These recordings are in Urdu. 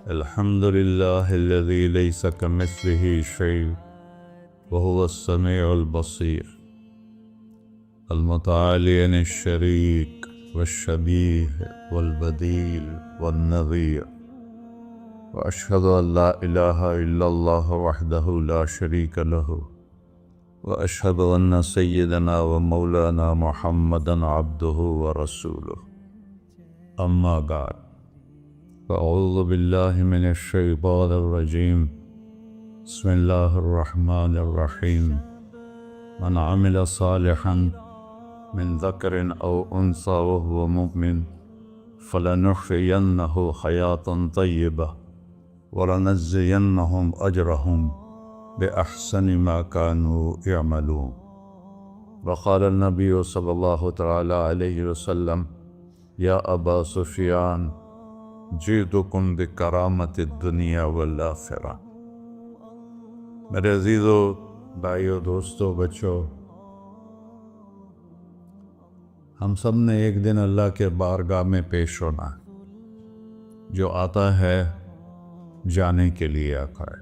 الحمد لله الذي ليس كمثله شيء وهو السميع البصير المتعالي عن الشريك والشبيه والبديل والنظير، وأشهد أن لا إله إلا الله وحده لا شريك له، وأشهد أن سيدنا ومولانا محمدا عبده ورسوله. أما بعد، فأعوذ بالله من الشيطان الرجيم. بسم الله الرحمن الرحيم. من عمل صالحا من ذكر أو أنثى وهو مؤمن فلنحيينه حياة طيبة ولنجزينهم أجرهم بأحسن ما كانوا يعملون. وقال النبي صلى الله تعالى عليه وسلم: يا أبا سفيان جئتكم بکرامت الدنیا والآخرہ. میرے عزیزو، بھائیو، دوستو، بچوں، ہم سب نے ایک دن اللہ کے بارگاہ میں پیش ہونا ہے. جو آتا ہے جانے کے لیے آتا ہے.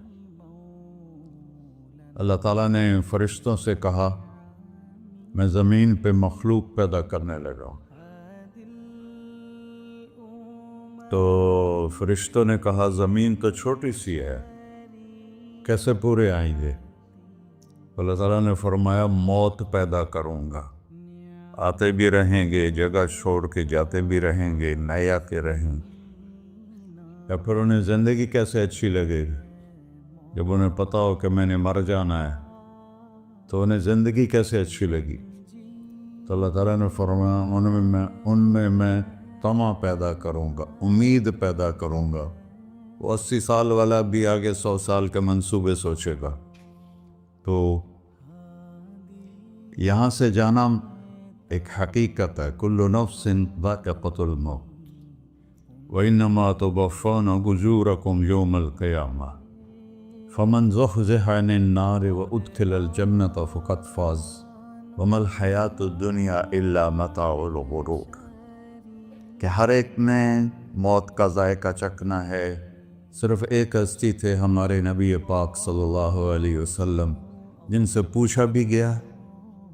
اللہ تعالیٰ نے فرشتوں سے کہا میں زمین پہ مخلوق پیدا کرنے لگا ہوں. تو فرشتوں نے کہا زمین تو چھوٹی سی ہے، کیسے پورے آئیں گے؟ اللہ تعالیٰ نے فرمایا موت پیدا کروں گا. آتے بھی رہیں گے، جگہ چھوڑ کے جاتے بھی رہیں گے، نئے آتے رہیں گے. یا پھر انہیں زندگی کیسے اچھی لگے گی جب انہیں پتا ہو کہ میں نے مر جانا ہے؟ تو انہیں زندگی کیسے اچھی لگی؟ تو اللہ تعالیٰ نے فرمایا ان میں میں طمع پیدا کروں گا، امید پیدا کروں گا. وہ 80 سال والا بھی آگے 100 سال کے منصوبے سوچے گا. تو یہاں سے جانا ایک حقیقت ہے. کل نفس ذائقۃ الموت وانما توفون اجورکم یوم القیامہ فمن زحزح عن النار وادخل الجنۃ فقد فاز وما الحیاۃ الدنیا الا متاع الغرور. کہ ہر ایک نے موت کا ذائقہ چکھنا ہے. صرف ایک ہستی تھے ہمارے نبی پاک صلی اللہ علیہ وسلم، جن سے پوچھا بھی گیا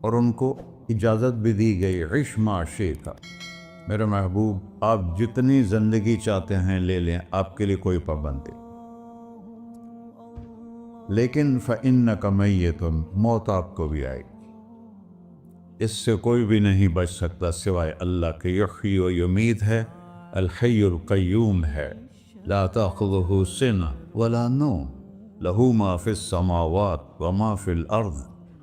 اور ان کو اجازت بھی دی گئی، عش ما شئت. میرے محبوب، آپ جتنی زندگی چاہتے ہیں لے لیں، آپ کے لیے کوئی پابندی. لیکن فإنک میت، موت آپ کو بھی آئے گی. اس سے کوئی بھی نہیں بچ سکتا سوائے اللہ کے. یحیی و یمیت ہے، الحی القیوم ہے. لا تأخذہ سنہ ولا نوم، لہ ما فی السماوات وما فی الارض،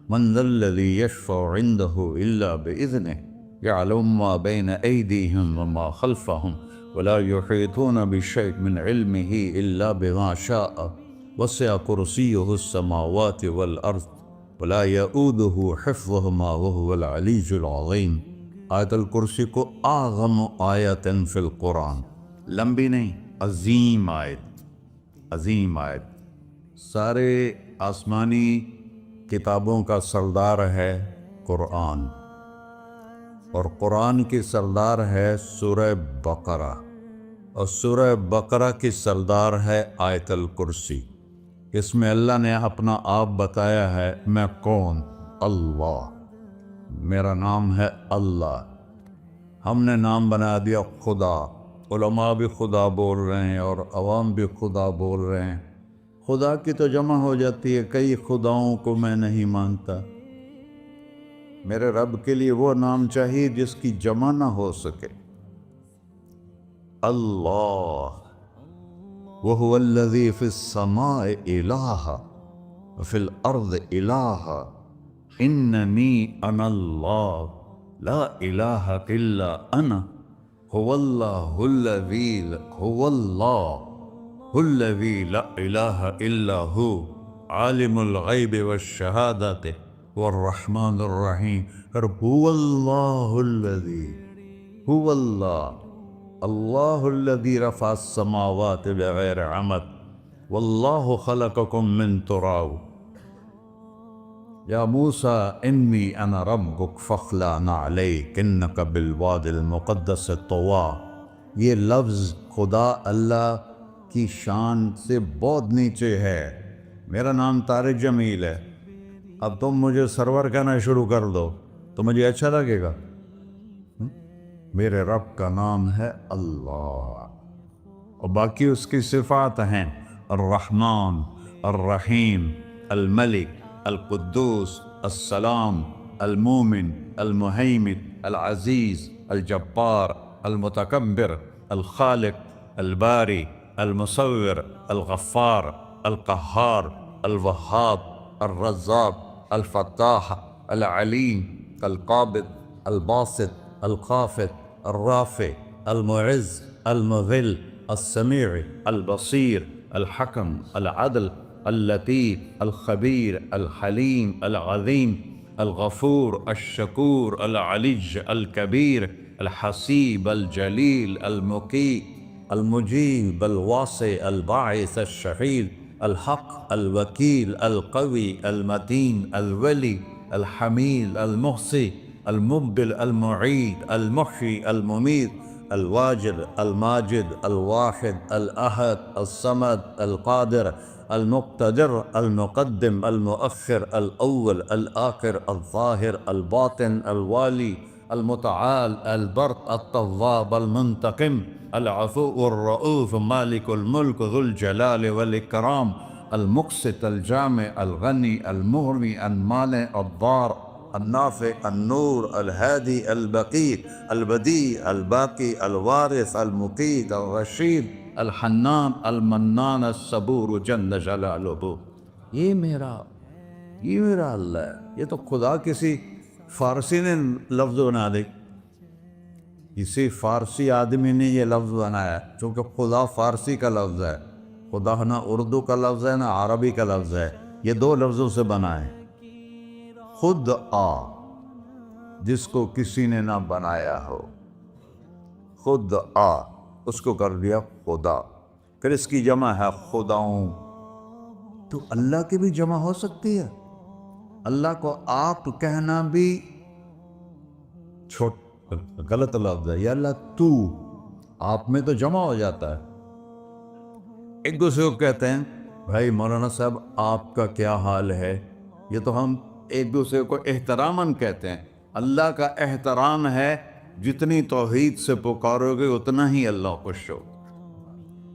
من ذا الذی یشفع عندہ الا بإذنہ، یعلم ما بین ایدیہم وما خلفہم، ولا یحیطون بشیء من علمہ الا بما شاء، وسع کرسیہ السماوات والارض ولا یؤودہ حفظہما وہو العلی العظیم. آیت الکرسی کو اعظم آیت فی القرآن، لمبی نہیں، عظیم آیت، عظیم آیت. سارے آسمانی کتابوں کا سردار ہے قرآن، اور قرآن کی سردار ہے سورہ بقرہ، اور سورہ بقرہ کی سردار ہے آیت الکرسی. اس میں اللہ نے اپنا آپ بتایا ہے. میں کون؟ اللہ. میرا نام ہے اللہ. ہم نے نام بنا دیا خدا. علماء بھی خدا بول رہے ہیں اور عوام بھی خدا بول رہے ہیں. خدا کی تو جمع ہو جاتی ہے. کئی خداؤں کو میں نہیں مانتا. میرے رب کے لیے وہ نام چاہیے جس کی جمع نہ ہو سکے. اللہ، وَهُوَ الَّذِي فِي السَّمَاءِ إِلَٰهًا وَفِي الْأَرْضِ إِلَٰهًا إِنَّنِي أَنَا اللَّهُ لَا إِلَٰهَ إِلَّا أَنَا هُوَ اللَّهُ الَّذِي لَا إِلَٰهَ إِلَّا هُوَ عَالِمُ الْغَيْبِ وَالشَّهَادَةِ وَالرَّحْمَٰنُ الرَّحِيمُ. هُوَ اللَّهُ الَّذِي، هُوَ اللہ، اللہ الذی رفع السماوات بغیر عمد واللہ خلقکم من تراب. یا موسیٰ انی انا ربک فاخلع نعلیک انک بالواد المقدس طویٰ. یہ لفظ خدا اللہ کی شان سے بہت نیچے ہے. میرا نام طارق جمیل ہے، اب تم مجھے سرور کہنا شروع کر دو تو مجھے اچھا لگے گا؟ میرے رب کا نام ہے اللہ، اور باقی اس کی صفات ہیں الرحمن، الرحیم، الملک، القدوس، السلام، المومن، المہیمن، العزیز، الجبار، المتکبر، الخالق، الباری، المصور، الغفار، القہار، الوہاب، الرزاق، الفتاح، العلیم، القابض، الباسط، الخافض، الرافع، المعز، المذل، السمیع، البصیر، الحکم، العدل، اللطیف، الخبیر، الحلیم، العظیم، الغفور، الشکور، العلی، الکبیر، الحسیب، الجلیل، المقیت، المجیب، الواسع، الباعث، الشہید، الحق، الوکیل، القوی، المتین، الولی، الحمید، المحصی، المبدل، المعید، المحیی، الممید، الواجد، الماجد، الواحد، الأحد، الصمد، القادر، المقتدر، المقدم، المؤخر، الأول، الآخر، الظاهر، الباطن، الوالي، المتعال، البر، التواب، المنتقم، العفو، الرؤوف، مالك الملك، ذو الجلال والإكرام، المقسط، الجامع، الغني، المغني، المانع، الضار، النافع، النور، الهادي، البقي، البديع، الباقي، الوارث، المقيت، الرشيد، الحنان، المنان، الصبور جل جلالہ. یہ میرا اللہ ہے. یہ تو خدا کسی فارسی نے لفظ بنا دی، کسی فارسی آدمی نے یہ لفظ بنایا، چونکہ خدا فارسی کا لفظ ہے. خدا نہ اردو کا لفظ ہے نہ عربی کا لفظ ہے، یہ دو لفظوں سے بنا ہے. خود آ، جس کو کسی نے نہ بنایا ہو، خود آ، اس کو کر دیا خدا. پھر اس کی جمع ہے خداؤں. تو اللہ کی بھی جمع ہو سکتی ہے. اللہ کو آپ کہنا بھی غلط لفظ ہے. یا اللہ تو، آپ میں تو جمع ہو جاتا ہے. ایک دوسرے کو کہتے ہیں بھائی مولانا صاحب آپ کا کیا حال ہے، یہ تو ہم ایک دوسرے کو احتراماً کہتے ہیں. اللہ کا احترام ہے جتنی توحید سے پکارو گے اتنا ہی اللہ خوش ہو.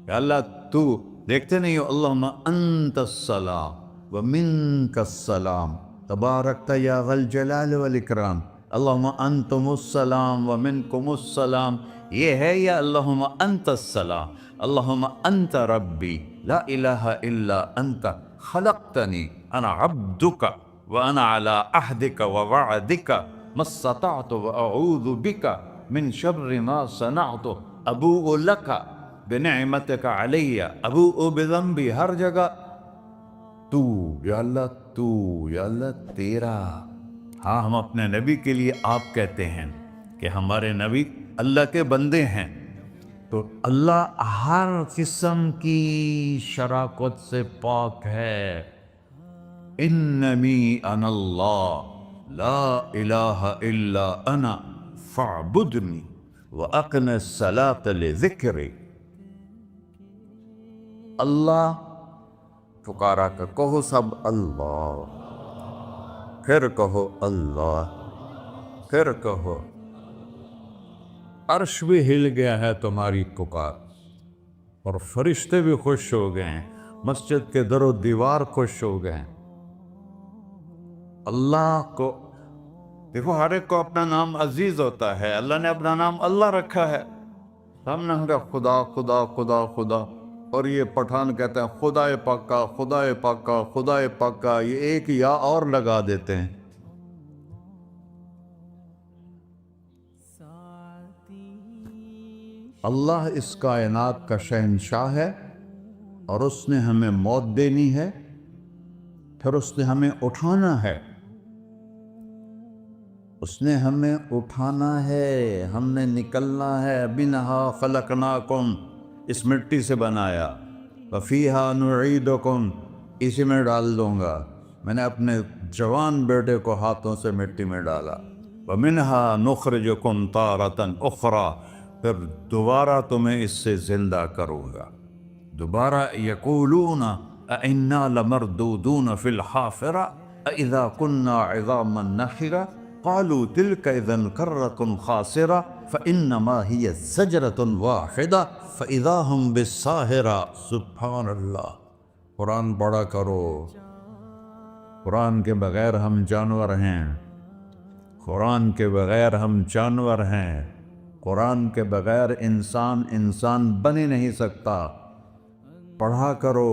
کہ اللہ تو، دیکھتے نہیں ہو اللہم انت السلام ومنک السلام تبارکت یا ذا الجلال والاکرام، اللہم انتم السلام ومنکم السلام. یہ ہے یا اللہم انت السلام، اللہم انت ربی لا الہ الا انت خلقتنی انا عبدک وانا علی عہدک ووعدک ما استطعت واعوذ بک من شر ما صنعت ابوء لک بنعمتک علی ابوء بذنبی. ہر جگہ تو، یا اللہ تو، یا اللہ تیرا. ہاں ہم اپنے نبی کے لیے آپ کہتے ہیں کہ ہمارے نبی اللہ کے بندے ہیں. تو اللہ ہر قسم کی شراکت سے پاک ہے. اننی انا اللہ لا الہ الا انا فاعبدنی واقم الصلاۃ لذکری. اللہ پکارا کر کہو سب اللہ، پھر کہو اللہ، پھر کہو. عرش بھی ہل گیا ہے تمہاری پکار، اور فرشتے بھی خوش ہو گئے ہیں، مسجد کے در و دیوار خوش ہو گئے ہیں. اللہ کو دیکھو، ہر ایک کو اپنا نام عزیز ہوتا ہے. اللہ نے اپنا نام اللہ رکھا ہے. ہم نے کہا خدا خدا خدا خدا، اور یہ پٹھان کہتے ہیں خدا پاکا خدا پاکا خدا پاکا، یہ ایک یا اور لگا دیتے ہیں. اللہ اس کائنات کا شہنشاہ ہے، اور اس نے ہمیں موت دینی ہے، پھر اس نے ہمیں اٹھانا ہے. اس نے ہمیں اٹھانا ہے، ہم نے نکلنا ہے. منہا خلقناکم، اس مٹی سے بنایا. وفیہا نعیدکم، اسی میں ڈال دوں گا. میں نے اپنے جوان بیٹے کو ہاتھوں سے مٹی میں ڈالا. ومنہا نخرجکم تارۃ اخری، پھر دوبارہ تمہیں اس سے زندہ کروں گا. دوبارہ یقولون اِنَّا لَمَرْدُودُونَ فِي الْحَافِرَةِ أَإِذَا كُنَّا عِظَامًا نَخِرَةً قَالُوا تِلْكَ إِذًا كَرَّةٌ خَاسِرَةٌ فَإِنَّمَا هِيَ زَجْرَةٌ وَاحِدَةٌ فَإِذَا هُمْ بِالسَّاهِرَةِ۔ سبحان اللہ۔ قرآن پڑھا کرو۔ قرآن کے بغیر ہم جانور ہیں، قرآن کے بغیر ہم جانور ہیں، قرآن کے بغیر انسان بن ہی نہیں سکتا۔ پڑھا کرو۔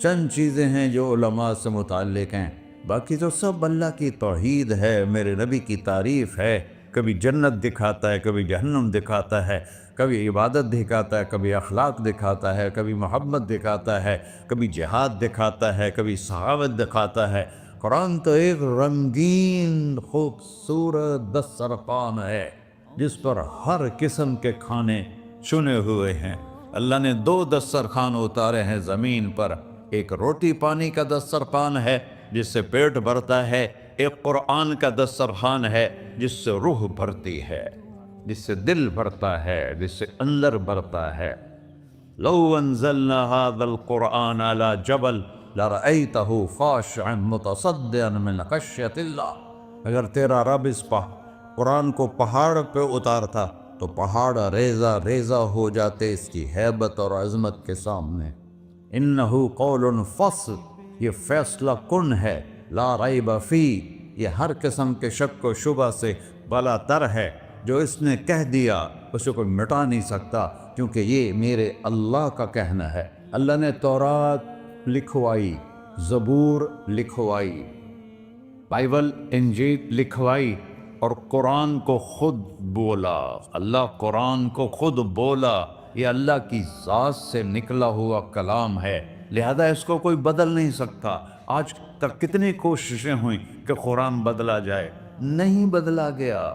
چند چیزیں ہیں جو علماء سے متعلق ہیں، باقی تو سب اللہ کی توحید ہے، میرے نبی کی تعریف ہے۔ کبھی جنت دکھاتا ہے، کبھی جہنم دکھاتا ہے، کبھی عبادت دکھاتا ہے، کبھی اخلاق دکھاتا ہے، کبھی محبت دکھاتا ہے، کبھی جہاد دکھاتا ہے، کبھی صحابت دکھاتا ہے۔ قرآن تو ایک رنگین خوبصورت دسترخوان ہے جس پر ہر قسم کے کھانے چنے ہوئے ہیں۔ اللہ نے 2 دسترخوان اتارے ہیں زمین پر، ایک روٹی پانی کا دسترخوان ہے جس سے پیٹ بھرتا ہے، ایک قرآن کا دسترخوان ہے جس سے روح بھرتی ہے، جس سے دل بھرتا ہے، جس سے اندر بھرتا ہے۔ لو انزلنا هذا القرآن على جبل لرأيته خاشعا متصدعا من خشية اللہ۔ اگر تیرا رب اس قرآن کو پہاڑ پہ اتارتا تو پہاڑ ریزہ ریزہ ہو جاتے اس کی ہیبت اور عظمت کے سامنے۔ انہ قول فصل، یہ فیصلہ کن ہے، لا ریب فی، یہ ہر قسم کے شک و شبہ سے بلا تر ہے۔ جو اس نے کہہ دیا اسے کوئی مٹا نہیں سکتا، کیونکہ یہ میرے اللہ کا کہنا ہے۔ اللہ نے تورات لکھوائی، زبور لکھوائی، بائبل انجیل لکھوائی، اور قرآن کو خود بولا۔ اللہ قرآن کو خود بولا، یہ اللہ کی ذات سے نکلا ہوا کلام ہے، لہذا اس کو کوئی بدل نہیں سکتا۔ آج تک کتنی کوششیں ہوئیں کہ قرآن بدلا جائے، نہیں بدلا گیا،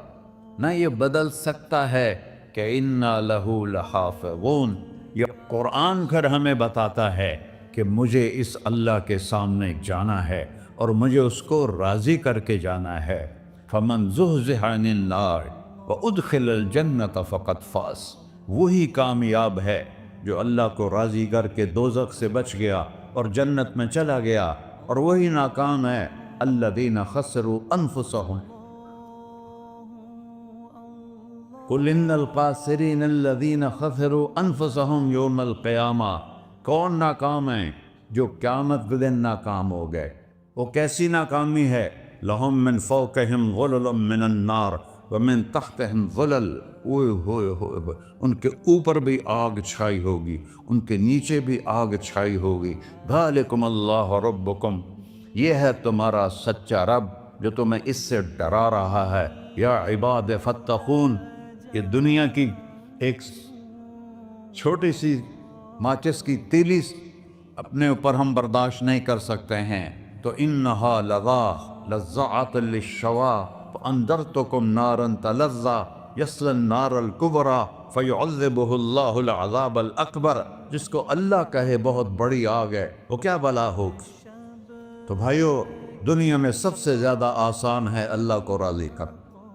نہ یہ بدل سکتا ہے کہ اِنَّا لَهُ لَحَافِظُونَ۔ یہ قرآن گھر ہمیں بتاتا ہے کہ مجھے اس اللہ کے سامنے جانا ہے اور مجھے اس کو راضی کر کے جانا ہے۔ فَمَنْ زُحْزِحَ عَنِ النَّارِ وَأُدْخِلَ الْجَنَّةَ فَقَدْ فَازَ، وہی کامیاب ہے جو اللہ کو راضی کر کے دوزخ سے بچ گیا اور جنت میں چلا گیا، اور وہی ناکام ہے الَّذِينَ خَسِرُوا أَنفُسَهُمْ قُلْ إِنَّ الْخَاسِرِينَ الَّذِينَ خَسِرُوا أَنفُسَهُمْ يَوْمَ الْقِيَامَةِ۔ کون ناکام ہیں؟ جو قیامت کے دن ناکام ہو گئے۔ وہ کیسی ناکامی ہے؟ لَهُم مِّن فَوْقِهِمْ ظُلُلٌ مِّنَ النَّارِ وَمِن تَحْتِهِمْ ظُلَلٌ، ان کے اوپر بھی آگ چھائی ہوگی، ان کے نیچے بھی آگ چھائی ہوگی۔ ذَلِكُمُ اللَّهُ رَبُّكُمْ، یہ ہے تمہارا سچا رب جو تمہیں اس سے ڈرا رہا ہے۔ یا عباد فاتقون، یہ دنیا کی ایک چھوٹی سی ماچس کی تیلی اپنے اوپر ہم برداشت نہیں کر سکتے ہیں، تو انہا لَذَّاعَةٌ لِلشَّوَىٰ فَأَنذَرْتُكُمْ نَارًا تَلَظَّىٰ يَصْلَى النَّارَ الْكُبْرَىٰ فَيُعَذِّبُهُ اللَّهُ الْعَذَابَ الْأَكْبَرَ۔ جس کو اللہ کہے بہت بڑی آگ ہے، وہ کیا بلا ہوگی؟ تو بھائیو، دنیا میں سب سے زیادہ آسان ہے اللہ کو راضی کر۔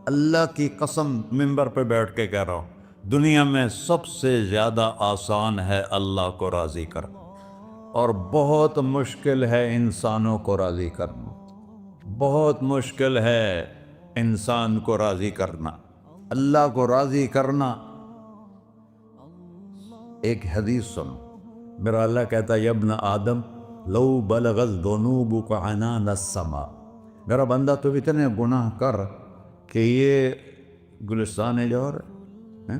اللہ کی قسم منبر پہ بیٹھ کے کہہ رہا ہوں، دنیا میں سب سے زیادہ آسان ہے اللہ کو راضی کر، اور بہت مشکل ہے انسانوں کو راضی کرنا، بہت مشکل ہے انسان کو راضی کرنا۔ اللہ کو راضی کرنا، ایک حدیث سنو، میرا اللہ کہتا ہے یا ابن آدم لو بلغت ذنوبک عنان السماء، میرا بندہ تو اتنے گناہ کر کہ یہ گلستان جوہر ہے،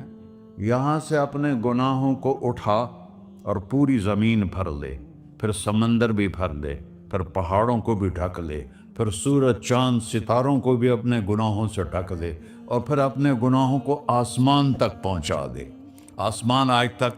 یہاں سے اپنے گناہوں کو اٹھا اور پوری زمین بھر لے، پھر سمندر بھی بھر لے، پھر پہاڑوں کو بھی ڈھک لے، پھر سورج چاند ستاروں کو بھی اپنے گناہوں سے ڈھک دے، اور پھر اپنے گناہوں کو آسمان تک پہنچا دے۔ آسمان آج تک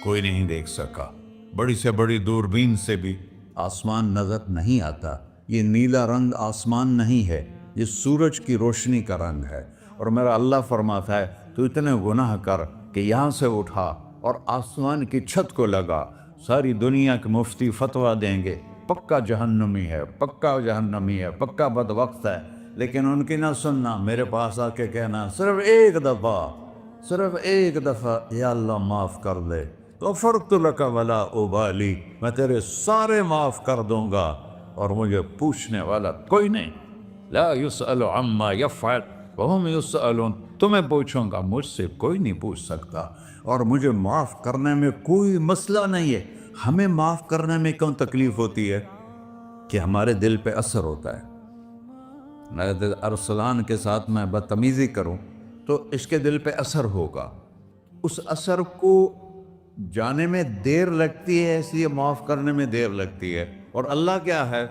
کوئی نہیں دیکھ سکا، بڑی سے بڑی دوربین سے بھی آسمان نظر نہیں آتا۔ یہ نیلا رنگ آسمان نہیں ہے، یہ سورج کی روشنی کا رنگ ہے۔ اور میرا اللہ فرماتا ہے تو اتنے گناہ کر کہ یہاں سے اٹھا اور آسمان کی چھت کو لگا، ساری دنیا کے مفتی فتویٰ دیں گے پکا جہنمی ہے، پکا جہنمی ہے، پکا بدبخت ہے، لیکن ان کی نہ سننا، میرے پاس آ کے کہنا صرف ایک دفعہ یا اللہ معاف کر دے، غفرت لک ولا ابالی، میں تیرے سارے معاف کر دوں گا اور مجھے پوچھنے والا کوئی نہیں۔ لا یسأل عما یفعل وہم یسألون، تمہیں پوچھوں گا، مجھ سے کوئی نہیں پوچھ سکتا، اور مجھے معاف کرنے میں کوئی مسئلہ نہیں ہے۔ ہمیں معاف کرنے میں کیوں تکلیف ہوتی ہے؟ کہ ہمارے دل پہ اثر ہوتا ہے۔ اگر ارسلان کے ساتھ میں بدتمیزی کروں تو اس کے دل پہ اثر ہوگا، اس اثر کو جانے میں دیر لگتی ہے، اس لیے معاف کرنے میں دیر لگتی ہے۔ اور اللہ کیا ہے؟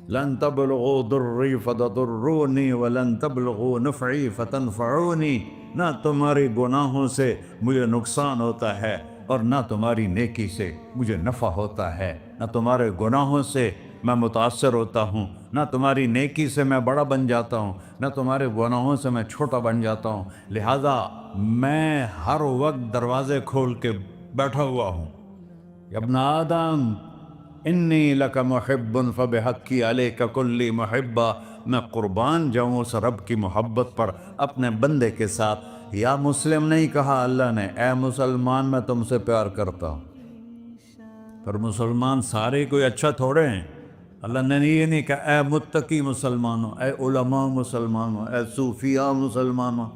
لن تبلغوا ضری فتضرونی ولن تبلغوا نفعی فتنفعونی، نہ تمہاری گناہوں سے مجھے نقصان ہوتا ہے اور نہ تمہاری نیکی سے مجھے نفع ہوتا ہے۔ نہ تمہارے گناہوں سے میں متاثر ہوتا ہوں، نہ تمہاری نیکی سے میں بڑا بن جاتا ہوں، نہ تمہارے گناہوں سے میں چھوٹا بن جاتا ہوں۔ لہذا میں ہر وقت دروازے کھول کے بیٹھا ہوا ہوں۔ یا ابن آدم انی لک محب فبحقی علیک کلی محبہ، میں قربان جاؤں اس رب کی محبت پر اپنے بندے کے ساتھ۔ یا مسلم نہیں کہا اللہ نے، اے مسلمان میں تم سے پیار کرتا ہوں۔ پر مسلمان سارے کوئی اچھا تھوڑے ہیں۔ اللہ نے یہ نہیں کہا اے متقی مسلمانوں، اے علماء مسلمانوں، اے صوفیاء مسلمانوں،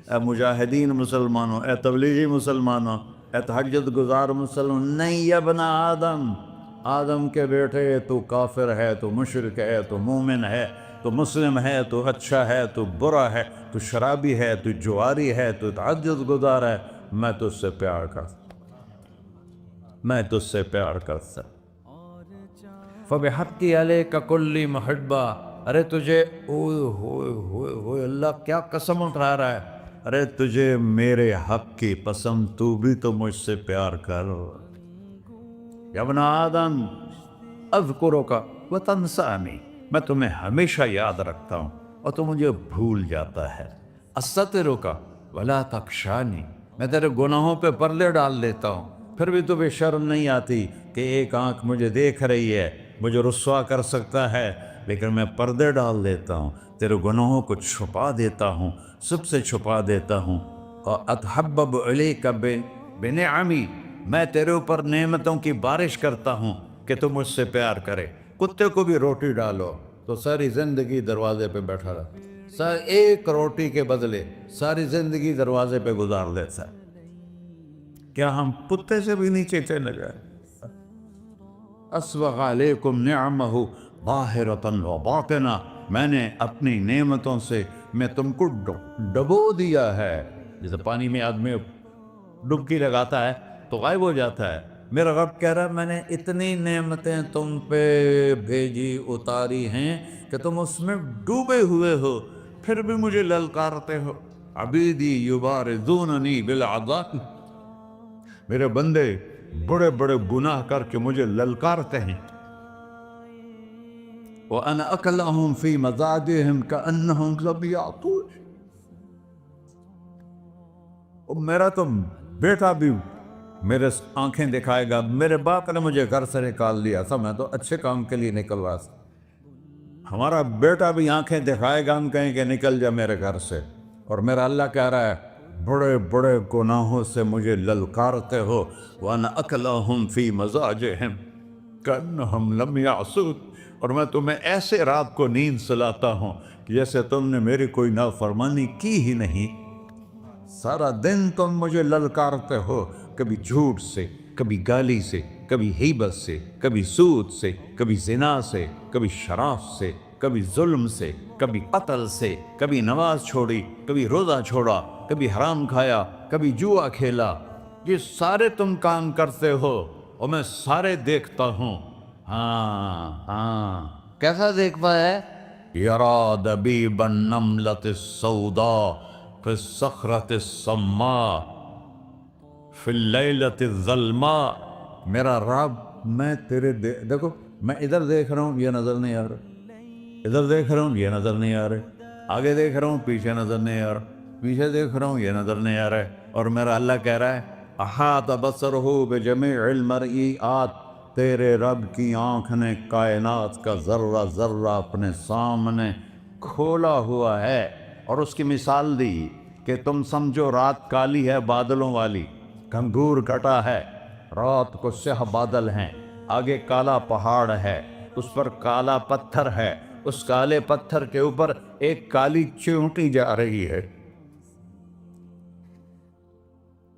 اے مجاہدین مسلمانوں، اے تبلیغی مسلمانوں، اے تہجد گزار مسلمان، نہیں۔ یا ابن آدم، آدم کے بیٹے، تو کافر ہے، تو مشرک ہے، تو مومن ہے، تو مسلم ہے، تو اچھا ہے، تو برا ہے، تو شرابی ہے، تو جواری ہے، تو تہجد گزار ہے، میں تجھ سے پیار کرتا، میں تجھ سے پیار کرتا۔ فبحقی علیک کلی محبہ، ارے تجھے اوئے ہوئے ہوئے ہوئے، اللہ کیا قسم اٹھا رہا ہے، ارے تجھے میرے حق کی قسم، تو بھی تو مجھ سے پیار کر۔ یا ابن آدم اذکرک وتنسانی، میں تمہیں ہمیشہ یاد رکھتا ہوں اور تو مجھے بھول جاتا ہے۔ استترک ولا تخشانی، میں تیرے گناہوں پہ پردے ڈال دیتا ہوں، پھر بھی تمہیں شرم نہیں آتی کہ ایک آنکھ مجھے دیکھ رہی ہے، مجھے رسوا کر سکتا ہے، لیکن میں پردے ڈال دیتا ہوں، تیرے گناہوں کو چھپا دیتا ہوں، سب سے چھپا دیتا ہوں۔ اور اتحبب الیک بنعمی، میں تیرے اوپر نعمتوں کی بارش کرتا ہوں کہ تم مجھ سے پیار کرے۔ کتے کو بھی روٹی ڈالو تو ساری زندگی دروازے پہ بیٹھا رہا، ایک روٹی کے بدلے ساری زندگی دروازے پہ گزار دیتا ہے۔ کیا ہم کتے سے بھی نیچے چلے گئے؟ اسبغ علیکم نعمہ ظاہرۃ و باطنہ، میں نے اپنی نعمتوں سے میں تم کو ڈبو دیا ہے۔ جیسے پانی میں آدمی ڈبکی لگاتا ہے تو غائب ہو جاتا ہے، میرا رب کہہ رہا ہے میں نے اتنی نعمتیں تم پہ بھیجی، اتاری ہیں کہ تم اس میں ڈوبے ہوئے ہو، پھر بھی مجھے للکارتے ہو۔ عبیدی یبارزوننی بالعذاب، میرے بندے بڑے بڑے گناہ کر کے مجھے للکارتے ہیں۔ وَأَنَا أَكْلَهُمْ فِي مَزَاجِهِمْ كَأَنَّهُمْ لَمْ يَعْطُونِ، میرا تو بیٹا بھی میرے آنکھیں دکھائے گا، میرے باپ نے مجھے گھر سے نکال دیا تھا، میں تو اچھے کام کے لیے نکلوا تھا، ہمارا بیٹا بھی آنکھیں دکھائے گا، ہم کہیں کہ نکل جا میرے گھر سے۔ اور میرا اللہ کہہ رہا ہے بڑے بڑے گناہوں سے مجھے للکارتے ہو۔ وَأَنَا أَكْلَهُمْ فِي مَزَاجِهِمْ كَأَنَّهُمْ لَمْ يَعْصُونِ، اور میں تمہیں ایسے رات کو نیند سلاتا ہوں کہ جیسے تم نے میری کوئی نافرمانی کی ہی نہیں۔ سارا دن تم مجھے للکارتے ہو، کبھی جھوٹ سے، کبھی گالی سے، کبھی غیبت سے، کبھی سود سے، کبھی زنا سے، کبھی شراب سے، کبھی ظلم سے، کبھی قتل سے، کبھی نماز چھوڑی، کبھی روزہ چھوڑا، کبھی حرام کھایا، کبھی جوا کھیلا۔ یہ سارے تم کام کرتے ہو اور میں سارے دیکھتا ہوں۔ ہاں کیسا دیکھتا ہے؟ یرا دبیب النملۃ السوداء فی الصخرۃ الصماء فی اللیلۃ الظلماء، میرا رب میں تیرے دیکھو، میں ادھر دیکھ رہا ہوں یہ نظر نہیں آ رہا، ادھر دیکھ رہا ہوں یہ نظر نہیں آ رہا، آگے دیکھ رہا ہوں پیچھے نظر نہیں آ رہا، پیچھے دیکھ رہا ہوں یہ نظر نہیں آ رہا ہے، اور میرا اللہ کہہ رہا ہے احاط بصرہ بجمیع المرئیات، تیرے رب کی آنکھ نے کائنات کا ذرہ ذرہ اپنے سامنے کھولا ہوا ہے۔ اور اس کی مثال دی کہ تم سمجھو رات کالی ہے بادلوں والی، گھنگور کٹا ہے، رات کو سیاہ بادل ہیں، آگے کالا پہاڑ ہے، اس پر کالا پتھر ہے، اس کالے پتھر کے اوپر ایک کالی چیونٹی جا رہی ہے۔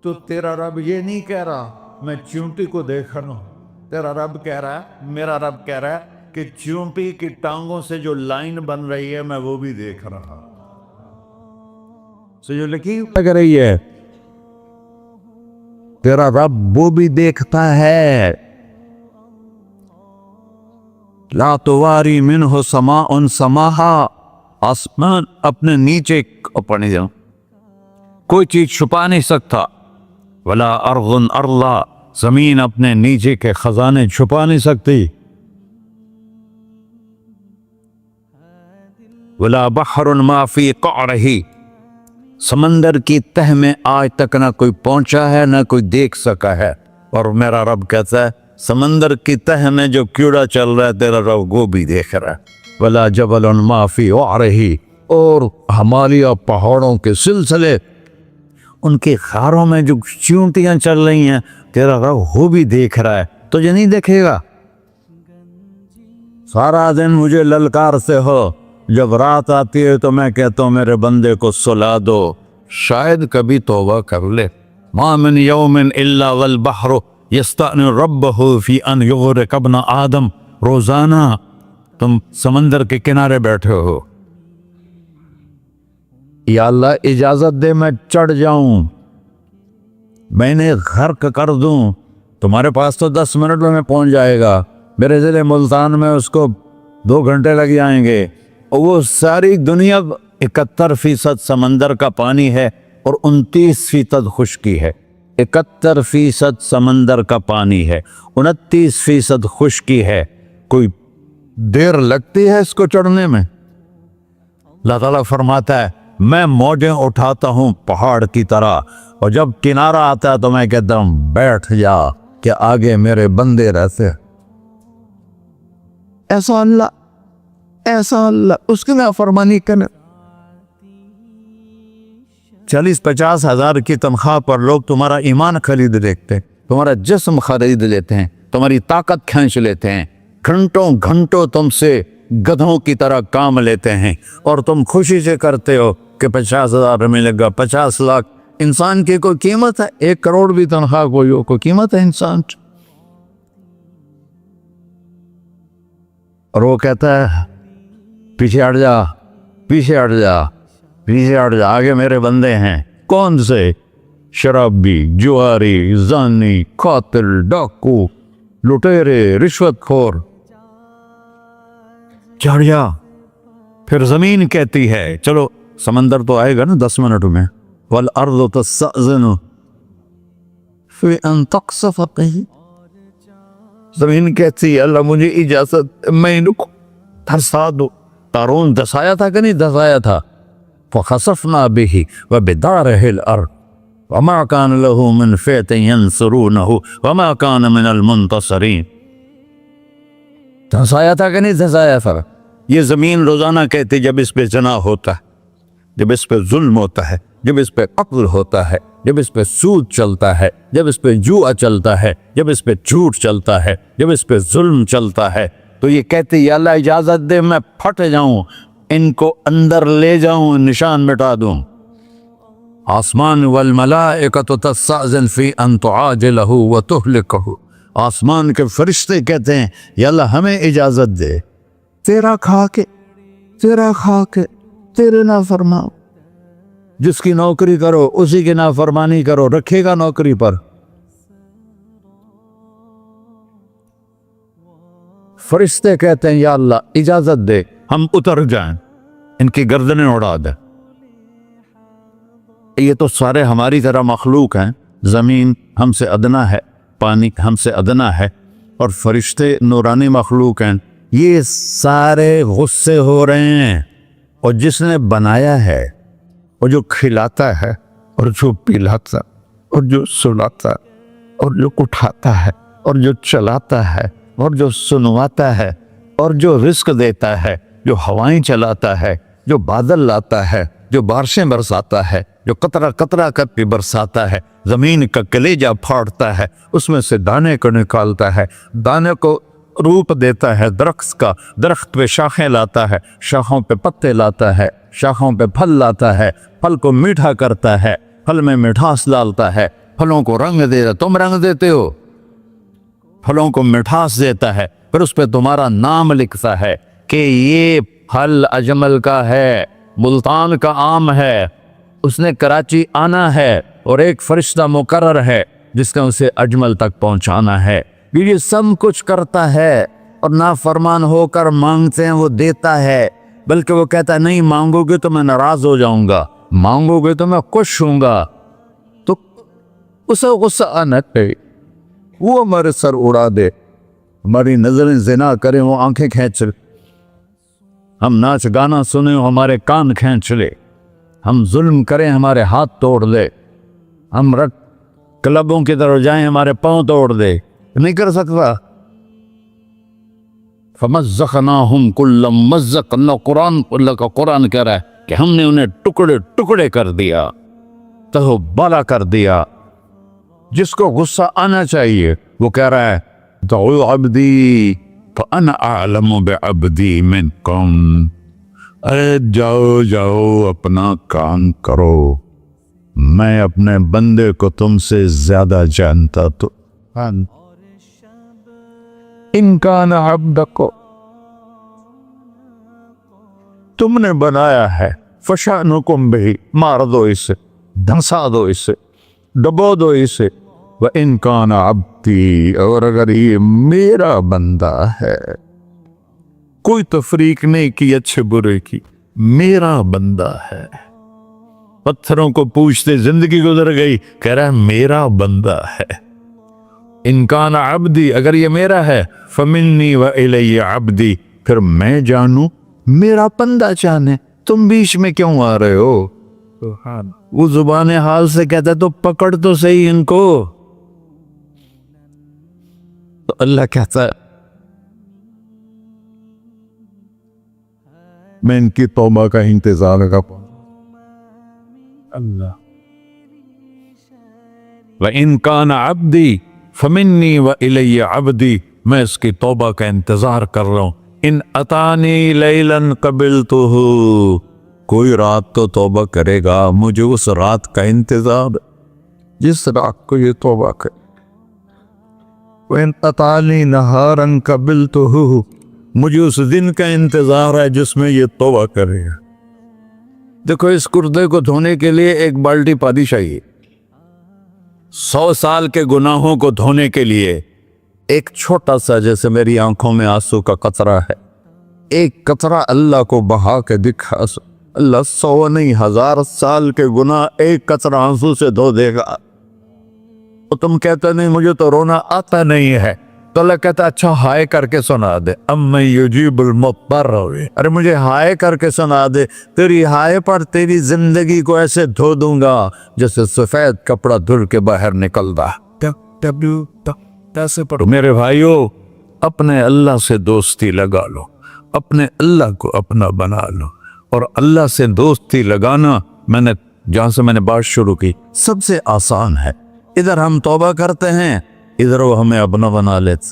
تو تیرا رب یہ نہیں کہہ رہا میں چیونٹی کو دیکھ رہا ہوں، تیرا رب کہہ رہا ہے، میرا رب کہہ رہا ہے کہ چیونٹی کی ٹانگوں سے جو لائن بن رہی ہے میں وہ بھی دیکھ رہا ہوں۔ جو لکھی لگ رہی ہے تیرا رب وہ بھی دیکھتا ہے۔ لا تواری منہ سماء سماہا، آسمان اپنے نیچے پڑھنے جاؤں کوئی چیز چھپا نہیں سکتا، ولا ارض ارضا، زمین اپنے نیچے کے خزانے چھپا نہیں سکتی، ولا بحر ما فی قعرہ، سمندر کی تہ میں آج تک نہ کوئی پہنچا ہے نہ کوئی دیکھ سکا ہے، اور میرا رب کہتا ہے سمندر کی تہ میں جو کیڑا چل رہا ہے تیرا رب وہ بھی دیکھ رہا ہے، ولا جبل ما فی وعرہ، اور ہمالیہ پہاڑوں کے سلسلے ان کے خاروں میں جو چیونٹیاں چل رہی ہیں تیرا رب وہ بھی دیکھ رہا ہے، تجھے نہیں دیکھے گا؟ سارا دن مجھے للکارتے ہو، جب رات آتی ہے تو میں کہتا ہوں میرے بندے کو سلا دو، شاید کبھی توبہ کر لے۔ ما من یوم الا والبحر یستأنی ربہ فی ان یغرق ابن آدم، روزانہ تم سمندر کے کنارے بیٹھے ہو، یا اللہ اجازت دے میں چڑھ جاؤں، میں نے غرق کر دوں، تمہارے پاس تو 10 منٹ میں پہنچ جائے گا، میرے ضلع ملتان میں اس کو 2 گھنٹے لگ جائیں گے، اور وہ ساری دنیا 71% سمندر کا پانی ہے اور 29% خشکی ہے، 71% سمندر کا پانی ہے، 29% خشکی ہے، کوئی دیر لگتی ہے اس کو چڑھنے میں؟ اللہ تعالیٰ فرماتا ہے میں موجیں اٹھاتا ہوں پہاڑ کی طرح، اور جب کنارہ آتا ہے تو میں کہتا ہوں بیٹھ جا کہ آگے میرے بندے رہتے۔ ایسا اللہ اس کی نافرمانی کرنے، 40-50 ہزار کی تنخواہ پر لوگ تمہارا ایمان خرید لیتے ہیں، تمہارا جسم خرید لیتے ہیں، تمہاری طاقت کھینچ لیتے ہیں، گھنٹوں تم سے گدھوں کی طرح کام لیتے ہیں، اور تم خوشی سے کرتے ہو کہ 50,000 ملے گا، 50 لاکھ۔ انسان کی کوئی قیمت ہے؟ 1 کروڑ بھی تنخواہ کوئی قیمت ہے انسان؟ اور وہ کہتا ہے پیچھے ہٹ جا، پیچھے ہٹ جا، پیچھے ہٹ جا، آگے میرے بندے ہیں۔ کون سے؟ شرابی، جواری، زانی، قاتل، ڈاکو، لٹیرے، رشوت خور۔ چڑھ جا۔ پھر زمین کہتی ہے چلو سمندر تو آئے گا نا 10 منٹ میں، والارض تستأذن فی ان تقصف قیل، زمین کہتی ہے اللہ مجھے اجازت، میں ان کو دھسا دو۔ قارون دھسایا تھا کہ نہیں دھسایا تھا؟ فخسفنا به وبداره الارض وما كان له من فئة ينصرونه وما كان من المنتصرين۔ دھسایا تھا کہ نہیں دھسایا تھا؟ یہ زمین روزانہ کہتی جب اس پہ زنا ہوتا ہے، جب اس پہ ظلم ہوتا ہے، جب اس پہ قتل ہوتا ہے، جب اس پہ سود چلتا ہے، جب اس پہ جوا چلتا ہے، جب اس پہ جھوٹ چلتا ہے، جب اس پہ ظلم چلتا ہے، تو یہ کہتے یا اللہ اجازت دے میں پھٹ جاؤں، ان کو اندر لے جاؤں، نشان مٹا دوں۔ آسمان والملائکۃ تستأذن فی ان تعاجلہ وتہلکہ، آسمان کے فرشتے کہتے ہیں یا اللہ ہمیں اجازت دے، تیرا کھا کے تیرے نافرمان، جس کی نوکری کرو اسی کی نافرمانی کرو، رکھے گا نوکری پر؟ فرشتے کہتے ہیں یا اللہ اجازت دے ہم اتر جائیں، ان کی گردنیں اڑا دے۔ یہ تو سارے ہماری طرح مخلوق ہیں، زمین ہم سے ادنا ہے، پانی ہم سے ادنا ہے، اور فرشتے نورانی مخلوق ہیں، یہ سارے غصے ہو رہے ہیں، اور جس نے بنایا ہے اور جو کھلاتا ہے اور جو پلاتا اور جو سلاتا اور جو اٹھاتا ہے اور جو چلاتا ہے اور جو سنواتا ہے اور جو رزق دیتا ہے، جو ہوائیں چلاتا ہے، جو بادل لاتا ہے، جو بارشیں برساتا ہے، جو قطرہ قطرہ کر کے برساتا ہے، زمین کا کلیجہ پھاڑتا ہے، اس میں سے دانے کو نکالتا ہے، دانے کو روپ دیتا ہے درخت کا، درخت پہ شاخیں لاتا ہے، شاخوں پہ پتے لاتا ہے، شاخوں پہ پھل لاتا ہے، پھل کو میٹھا کرتا ہے، پھل میں مٹھاس ڈالتا ہے، پھلوں کو رنگ دیتا، تم رنگ دیتے ہو، پھلوں کو مٹھاس دیتا ہے، پھر اس پہ تمہارا نام لکھتا ہے کہ یہ پھل اجمل کا ہے، ملتان کا آم ہے، اس نے کراچی آنا ہے اور ایک فرشتہ مقرر ہے جس نے اسے اجمل تک پہنچانا ہے۔ یہ سب کچھ کرتا ہے اور نافرمان ہو کر مانگتے ہیں وہ دیتا ہے، بلکہ وہ کہتا ہے نہیں مانگو گے تو میں ناراض ہو جاؤں گا، مانگو گے تو میں خوش ہوں گا۔ تو اسے غصہ آنا چاہیے، وہ ہمارے سر اڑا دے، ہماری نظریں زنا کریں وہ آنکھیں کھینچ لے، ہم ناچ گانا سنیں وہ ہمارے کان کھینچ لے، ہم ظلم کریں ہمارے ہاتھ توڑ لے، ہم کلبوں کی طرف جائیں ہمارے پاؤں توڑ دے، نہیں کر سکتا۔ فَمَزَّقْنَاهُمْ كُلَّ مُمَزَّقٍ، اللہ کا قرآن کہہ رہا ہے کہ ہم نے انہیں ٹکڑے ٹکڑے کر دیا، تہو بالا کر دیا۔ جس کو غصہ آنا چاہیے وہ کہہ رہا ہے دعوا عبدی فَأَنَا أَعْلَمُ بِعَبْدِي مِنْكُمْ، ارے جاؤ جاؤ اپنا کام کرو، میں اپنے بندے کو تم سے زیادہ جانتا۔ تو ان کان عبدکو، تم نے بنایا ہے، فشانکم بہی، مار دو اسے، دھنسا دو اسے، ڈبو دو اسے، وَإِن كَانَ عَبْدِي، اور اگر یہ میرا بندہ ہے، کوئی تفریق نہیں کی اچھے برے کی، میرا بندہ ہے۔ پتھروں کو پوچھتے زندگی گزر گئی، کہہ رہا ہے میرا بندہ ہے۔ ان کان عبدی، اگر یہ میرا ہے، فمنی وإلی عبدی، پھر میں جانوں میرا بندہ جانے، تم بیچ میں کیوں آ رہے ہو؟ وہ زبان حال سے کہتا ہے تو پکڑ تو صحیح ان کو۔ تو اللہ کہتا ہے میں ان کی توبہ کا انتظار کرتا ہوں۔ اللہ وَإِن كَانَ عَبْدِي فَمِنِّي وَإِلَيَّ عَبْدِي، میں اس کی توبہ کا انتظار کر رہا ہوں۔ ان اتانی لیلاً قبلتہ، کوئی رات تو توبہ کرے گا، مجھے اس رات کا انتظار، جس رات کو یہ توبہ کرے۔ وَإِن أَتَانِي نَهَارًا قَبِلْتُهُ، مجھے اس دن کا انتظار ہے جس میں یہ توبہ کرے گا۔ دیکھو اس کردے کو دھونے کے لیے ایک بالٹی پانی چاہیے، 100 سال کے گناہوں کو دھونے کے لیے ایک چھوٹا سا، جیسے میری آنکھوں میں آنسو کا قطرہ ہے، ایک قطرہ اللہ کو بہا کے دکھا، اللہ 100 نہیں 1000 سال کے گناہ ایک قطرہ آنسو سے دھو دے گا۔ تو تم کہتے نہیں مجھے تو رونا آتا نہیں ہے، تو اللہ کہتا اچھا ہائے کر کے سنا دے، اَمَّن یُجِیبُ الْمُضْطَرَّ، ارے مجھے ہائے کر کے سنا دے، تیری ہائے پر تیری زندگی کو ایسے دھو دوں گا جیسے سفید کپڑا دھل کے باہر نکلتا۔ میرے بھائیو، اپنے اللہ سے دوستی لگا لو، اپنے اللہ کو اپنا بنا لو، اور اللہ سے دوستی لگانا جہاں سے میں نے بات شروع کی سب سے آسان ہے۔ ادھر ہم توبہ کرتے ہیں، ادھر وہ ہمیں اپنا بنا لیتے۔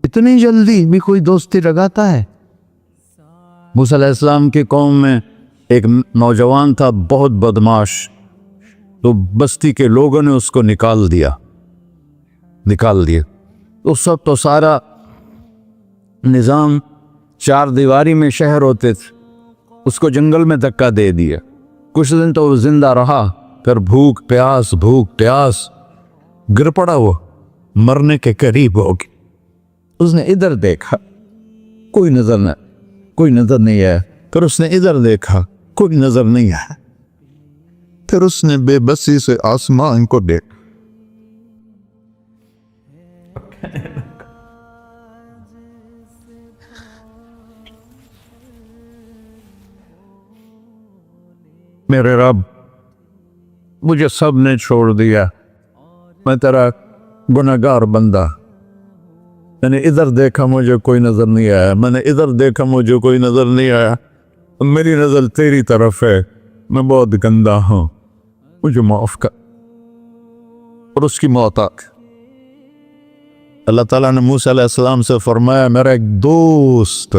اتنی جلدی بھی کوئی دوستی لگاتا ہے؟ موسیٰ علیہ السلام کی قوم میں ایک نوجوان تھا بہت بدماش، تو بستی کے لوگوں نے اس کو نکال دیا۔ اس وقت تو سارا نظام 4 دیواری میں شہر ہوتے تھے، اس کو جنگل میں دھکا دے دیا۔ کچھ دن تو وہ زندہ رہا، پھر بھوک پیاس گر پڑا، وہ مرنے کے قریب ہو گیا۔ اس نے ادھر دیکھا، کوئی نظر نہیں آیا، پھر اس نے ادھر دیکھا، کوئی نظر نہیں آیا، پھر اس نے بے بسی سے آسمان کو دیکھا۔ میرے رب، مجھے سب نے چھوڑ دیا، میں تیرا گنہگار بندہ، میں نے ادھر دیکھا مجھے کوئی نظر نہیں آیا، میں نے ادھر دیکھا مجھے کوئی نظر نہیں آیا، میری نظر تیری طرف ہے، میں بہت گندا ہوں، مجھے معاف کر۔ اور اس کی موت آ گئی۔ اللہ تعالیٰ نے موسیٰ علیہ السلام سے فرمایا میرا ایک دوست،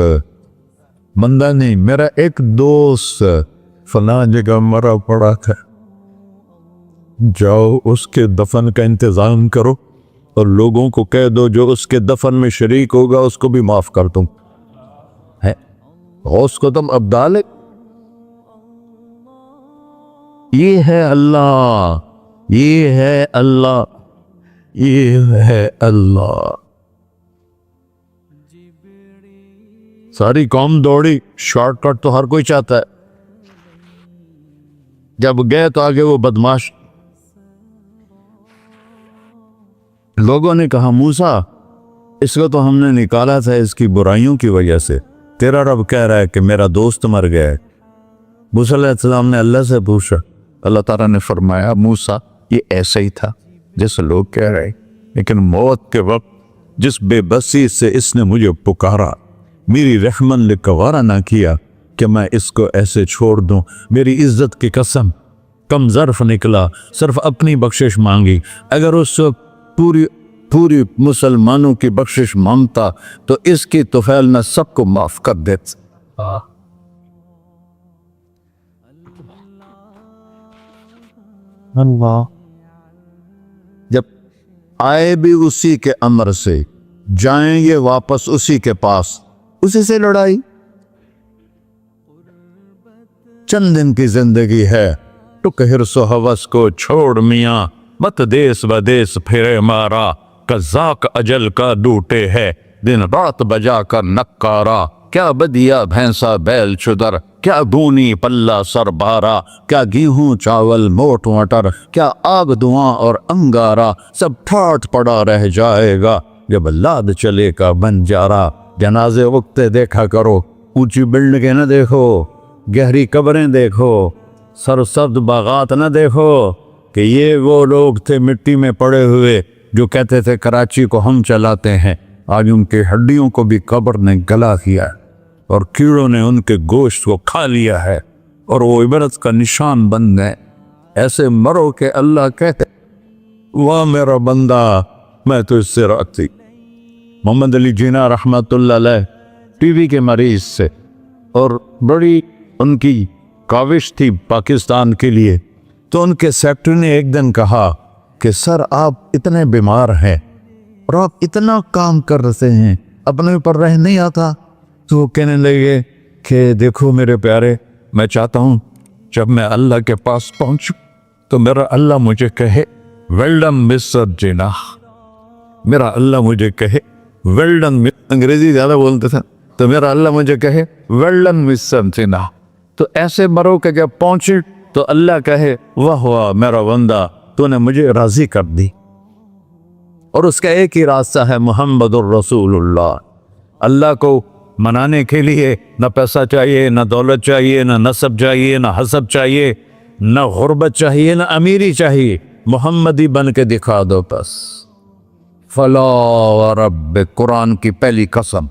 بندہ نہیں، میرا ایک دوست فلاں جگہ مرا پڑا تھا، جاؤ اس کے دفن کا انتظام کرو اور لوگوں کو کہہ دو جو اس کے دفن میں شریک ہوگا اس کو بھی معاف کر دوں۔ ہے غوث کو تم ابدال ہے۔ یہ ہے اللہ، یہ ہے اللہ، یہ ہے اللہ۔ ساری قوم دوڑی، شارٹ کٹ تو ہر کوئی چاہتا ہے۔ جب گئے تو آگے وہ بدماش لوگوں نے کہا موسیٰ اس کو تو ہم نے نکالا تھا اس کی برائیوں کی وجہ سے، تیرا رب کہہ رہا ہے کہ میرا دوست مر گیا ہے۔ موسیٰ علیہ السلام نے اللہ سے پوچھا، اللہ تعالیٰ نے فرمایا موسیٰ یہ ایسا ہی تھا جیسے لوگ کہہ رہے، لیکن موت کے وقت جس بے بسی سے اس نے مجھے پکارا، میری رحمن نے گوارا نہ کیا کہ میں اس کو ایسے چھوڑ دوں۔ میری عزت کی قسم کم ظرف نکلا، صرف اپنی بخشش مانگی۔ اگر اس وقت پوری مسلمانوں کی بخشش مانگتا تو اس کی طفیل نہ سب کو معاف کر دیتا۔ اللہ جب آئے بھی اسی کے امر سے، جائیں گے واپس اسی کے پاس، اسی سے لڑائی۔ چند دن کی زندگی ہے، ٹک حرص و ہوس کو چھوڑ میاں، مت دیس بدیس پھرے مارا، قزاق اجل کا ڈوٹے ہے، دن رات بجا کر نکارا، کیا بدیا بھینسا بیل چدر، کیا گونی پلہ سر بارا، کیا گیہوں چاول موٹ مٹر، کیا آگ دھواں اور انگارا، سب ٹھاٹ پڑا رہ جائے گا جب لاد چلے کا بنجارا۔ جنازے وقتے دیکھا کرو، اونچی بلڈنگیں نہ دیکھو، گہری قبریں دیکھو، سرسبز باغات نہ دیکھو کہ یہ وہ لوگ تھے مٹی میں پڑے ہوئے جو کہتے تھے کراچی کو ہم چلاتے ہیں۔ آج ان کے ہڈیوں کو بھی قبر نے گلا کیا ہے اور کیڑوں نے ان کے گوشت کو کھا لیا ہے اور وہ عبرت کا نشان بن گئے۔ ایسے مرو کہ اللہ کہتے واہ میرا بندہ میں تو اس سے راضی۔ محمد علی جناح رحمۃ اللہ علیہ ٹی وی کے مریض سے، اور بڑی ان کی کاوش تھی پاکستان کے لیے، تو ان کے سیکٹری نے ایک دن کہا کہ سر آپ اتنے بیمار ہیں اور آپ اتنا کام کر رہے ہیں، اپنے اوپر رہ نہیں آتا؟ تو وہ کہنے لگے کہ دیکھو میرے پیارے، میں چاہتا ہوں جب میں اللہ کے پاس پہنچوں تو میرا اللہ مجھے کہے ویل ڈن مسٹر جناح، میرا اللہ مجھے کہے ویل ڈن، انگریزی زیادہ بولتے تھے، تو میرا اللہ مجھے کہے ویل ڈن مسٹر جناح۔ تو ایسے مرو کہ جب پہنچے تو اللہ کہے واہ واہ میرا بندہ تو نے مجھے راضی کر دی۔ اور اس کا ایک ہی راستہ ہے محمد الرسول اللہ۔ اللہ کو منانے کے لیے نہ پیسہ چاہیے، نہ دولت چاہیے، نہ نسب چاہیے، نہ حسب چاہیے، نہ غربت چاہیے، نہ امیری چاہیے، محمدی بن کے دکھا دو بس۔ فلا وربک، قرآن کی پہلی قسم،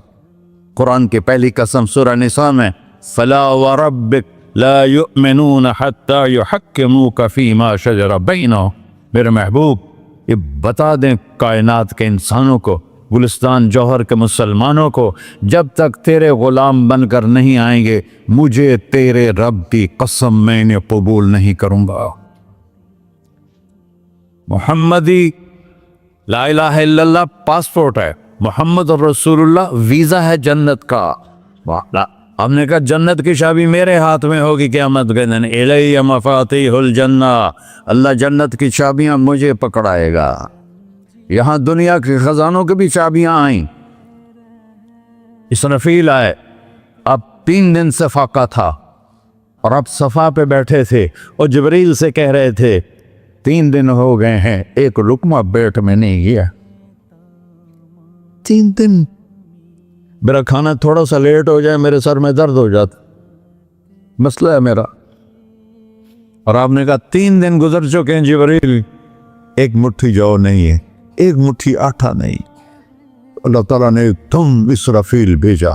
قرآن کی پہلی قسم سورہ نساء میں، فلا وربک لا یؤمنون حتی یحکموک فیما شجر بینہم۔ میرے محبوب یہ بتا دیں کائنات کے انسانوں کو، گلستان جوہر کے مسلمانوں کو، جب تک تیرے غلام بن کر نہیں آئیں گے مجھے تیرے رب کی قسم میں انہیں قبول نہیں کروں گا۔ محمدی لا الہ الا اللہ پاسپورٹ ہے، محمد الرسول اللہ ویزا ہے جنت کا۔ ہم نے کہا جنت کی چابی میرے ہاتھ میں ہوگی قیامت کے دن، الی مفاتیح الجنہ، اللہ جنت کی چابیاں مجھے پکڑائے گا۔ یہاں دنیا کے خزانوں کی بھی چابیاں آئیں۔ اسرافیل آئے، اب 3 دن سے فاقہ تھا اور اب صفا پہ بیٹھے تھے اور جبریل سے کہہ رہے تھے 3 دن ہو گئے ہیں ایک لقمہ پیٹ میں نہیں گیا۔ 3 دن میرا کھانا تھوڑا سا لیٹ ہو جائے میرے سر میں درد ہو جاتا، مسئلہ ہے میرا۔ اور آپ نے کہا 3 دن گزر چکے ہیں جبریل، ایک مٹھی جو نہیں ہے، ایک مٹھی آٹا نہیں۔ اللہ تعالیٰ نے تم اسرافیل بھیجا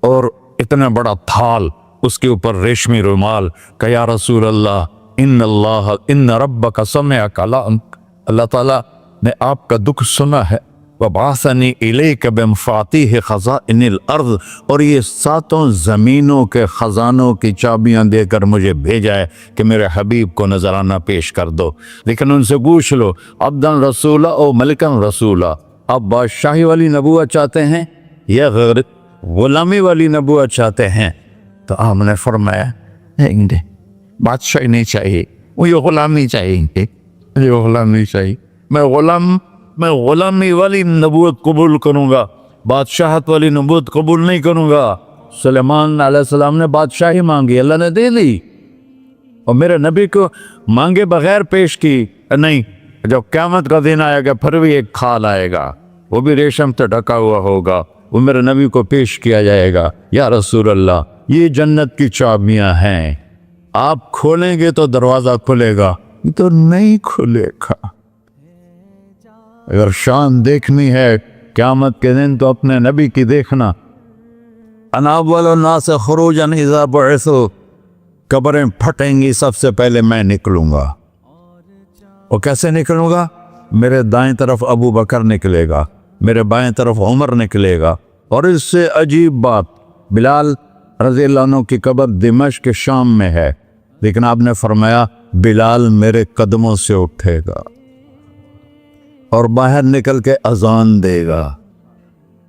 اور اتنا بڑا تھال اس کے اوپر ریشمی رومال کہ یا رسول اللہ ان ربک سمع کلامک، اللہ تعالیٰ نے آپ کا دکھ سنا ہے، وبعثنی الیک بمفاتیح خزائن الارض، اور یہ ساتوں زمینوں کے خزانوں کی چابیاں دے کر مجھے بھیجا ہے کہ میرے حبیب کو نذرانہ پیش کر دو۔ لیکن ان سے پوچھ لو عبدن رسولہ او ملکن رسولہ، آپ بادشاہی والی نبوت چاہتے ہیں یا غیر غلامی والی نبوت چاہتے ہیں؟ تو آپ نے فرمایا نہیں، بادشاہی نہیں چاہیے، وہ یہ غلامی چاہیے، یہ غلامی چاہیے، میں غلامی والی نبوت قبول کروں گا، بادشاہت والی نبوت قبول نہیں کروں گا۔ سلیمان علیہ السلام نے بادشاہی مانگی، اللہ نے دے دی، اور میرے نبی کو مانگے بغیر پیش کی نہیں۔ جب قیامت کا دن آئے گا پھر بھی ایک کھال آئے گا، وہ بھی ریشم سے ڈھکا ہوا ہوگا، وہ میرے نبی کو پیش کیا جائے گا، یا رسول اللہ یہ جنت کی چابیاں ہیں، آپ کھولیں گے تو دروازہ کھلے گا، تو نہیں کھلے گا۔ اگر شان دیکھنی ہے قیامت کے دن تو اپنے نبی کی دیکھنا۔ انا اول الناس خروجا اذا بعثوا، قبریں پھٹیں گی سب سے پہلے میں نکلوں گا، اور کیسے نکلوں گا؟ میرے دائیں طرف ابو بکر نکلے گا، میرے بائیں طرف عمر نکلے گا، اور اس سے عجیب بات، بلال رضی اللہ عنہ کی قبر دمشق شام میں ہے، لیکن آپ نے فرمایا بلال میرے قدموں سے اٹھے گا اور باہر نکل کے اذان دے گا،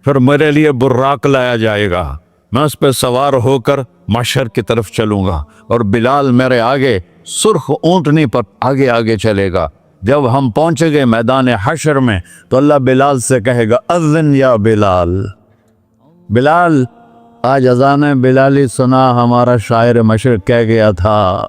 پھر میرے لیے براق لایا جائے گا، میں اس پہ سوار ہو کر محشر کی طرف چلوں گا، اور بلال میرے آگے سرخ اونٹنی پر آگے آگے چلے گا۔ جب ہم پہنچے گے میدان حشر میں تو اللہ بلال سے کہے گا اذن یا بلال، بلال آج اذان بلالی سنا، ہمارا شاعر مشرق کہہ گیا تھا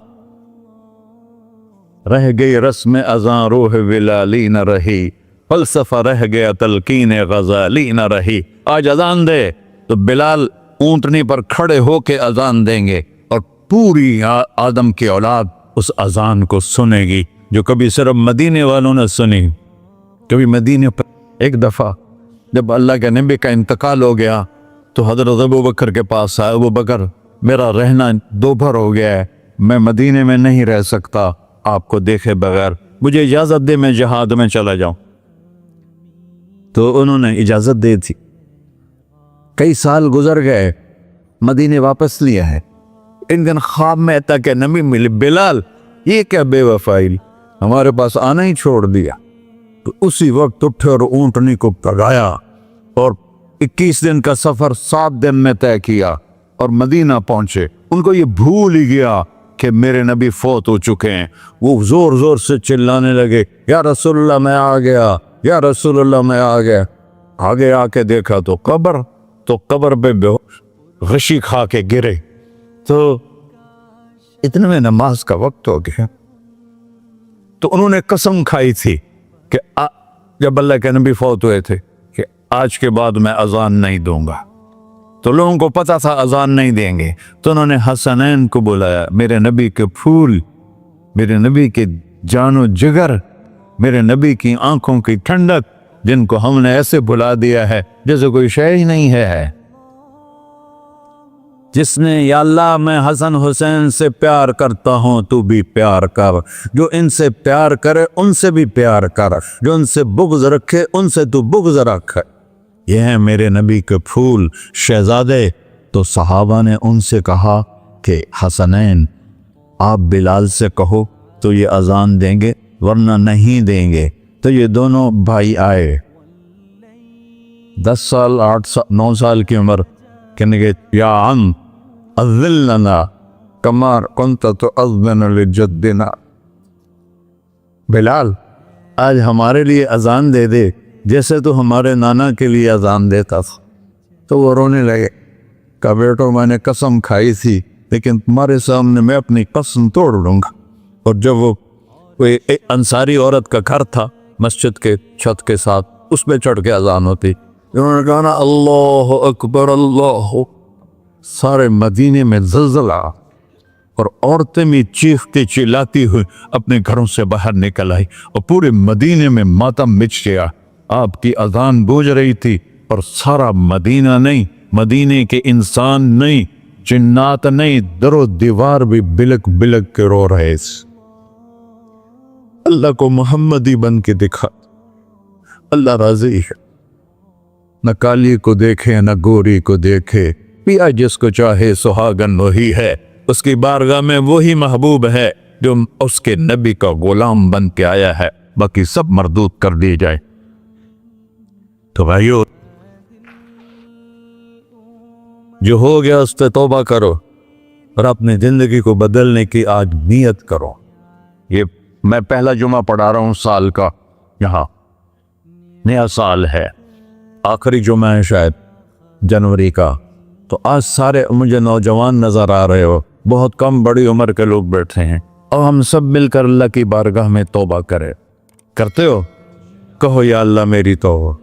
رہ گئی رسم اذان روح بلالی نہ رہی، فلسفہ رہ گیا تلقین غزالی نہ رہی۔ آج اذان دے تو بلال اونٹنی پر کھڑے ہو کے اذان دیں گے، اور پوری آدم کی اولاد اس اذان کو سنے گی جو کبھی صرف مدینے والوں نے سنی۔ کبھی مدینے پر ایک دفعہ جب اللہ کے نبی کا انتقال ہو گیا تو حضرت ابو بکر کے پاس آئے، ابو بکر میرا رہنا دوپہر ہو گیا ہے، میں مدینے میں نہیں رہ سکتا آپ کو دیکھے بغیر، مجھے اجازت دے میں جہاد میں چلا جاؤں۔ تو انہوں نے اجازت دے تھی، کئی سال گزر گئے، مدینے واپس لیا ہے، ان دن خواب میں تک نبی ملی، بلال یہ کیا بے وفائی، ہمارے پاس آنا ہی چھوڑ دیا۔ تو اسی وقت اٹھے اور اونٹنی کو پگایا، اور 21 دن کا سفر 7 دن میں طے کیا، اور مدینہ پہنچے۔ ان کو یہ بھول ہی گیا کہ میرے نبی فوت ہو چکے ہیں، وہ زور زور سے چلانے لگے یا رسول اللہ میں آ گیا، یا رسول اللہ میں آ گیا۔ آگے آ کے دیکھا تو قبر پہ غشی کھا کے گرے۔ تو اتنے میں نماز کا وقت ہو گیا، تو انہوں نے قسم کھائی تھی کہ جب اللہ کے نبی فوت ہوئے تھے کہ آج کے بعد میں اذان نہیں دوں گا۔ تو لوگوں کو پتا تھا اذان نہیں دیں گے، تو انہوں نے حسنین کو بلایا، میرے نبی کے پھول، میرے نبی کے جان و جگر، میرے نبی کی آنکھوں کی ٹھنڈک، جن کو ہم نے ایسے بلا دیا ہے جیسے کوئی شے ہی نہیں ہے۔ جس نے یا اللہ میں حسن حسین سے پیار کرتا ہوں تو بھی پیار کر، جو ان سے پیار کرے ان سے بھی پیار کر، جو ان سے بغض رکھے ان سے تو بغض رکھ۔ یہ ہیں میرے نبی کے پھول شہزادے۔ تو صحابہ نے ان سے کہا کہ حسنین آپ بلال سے کہو تو یہ اذان دیں گے، ورنہ نہیں دیں گے۔ تو یہ دونوں بھائی آئے، 10 سال 8 سال 9 سال کی عمر، کہنے گے یا عم اذن لنا کما کنت تؤذن لجدنا، بلال آج ہمارے لیے اذان دے دے جیسے تو ہمارے نانا کے لیے اذان دیتا تھا۔ تو وہ رونے لگے، کہا بیٹو میں نے قسم کھائی تھی، لیکن تمہارے سامنے میں اپنی قسم توڑ لوں گا۔ اور جب وہ کوئی انصاری عورت کا گھر تھا مسجد کے چھت کے ساتھ، اس پہ چڑھ کے اذان ہوتی، انہوں نے کہا نا اللہ اکبر اللہ، سارے مدینے میں زلزلہ، اور عورتیں بھی چیختی چلاتی ہوئی اپنے گھروں سے باہر نکل آئی، اور پورے مدینے میں ماتم مچ گیا۔ آپ کی اذان گونج رہی تھی، اور سارا مدینہ نہیں، مدینے کے انسان نہیں، جنات نہیں در و دیوار بھی بلک بلک کے رو رہے اللہ کو محمدی بن کے دکھا اللہ راضی ہے نہ کالی کو دیکھے نہ گوری کو دیکھے پیا جس کو چاہے سہاگن وہی ہے اس کی بارگاہ میں وہی محبوب ہے جو اس کے نبی کا غلام بن کے آیا ہے باقی سب مردود کر دی جائے تو بھائیو جو ہو گیا اس پہ توبہ کرو اور اپنی زندگی کو بدلنے کی آج نیت کرو یہ میں پہلا جمعہ پڑھا رہا ہوں سال کا یہاں نیا سال ہے آخری جمعہ ہے شاید جنوری کا تو آج سارے مجھے نوجوان نظر آ رہے ہو بہت کم بڑی عمر کے لوگ بیٹھے ہیں اور ہم سب مل کر اللہ کی بارگاہ میں توبہ کریں کرتے ہو کہو یا اللہ میری توبہ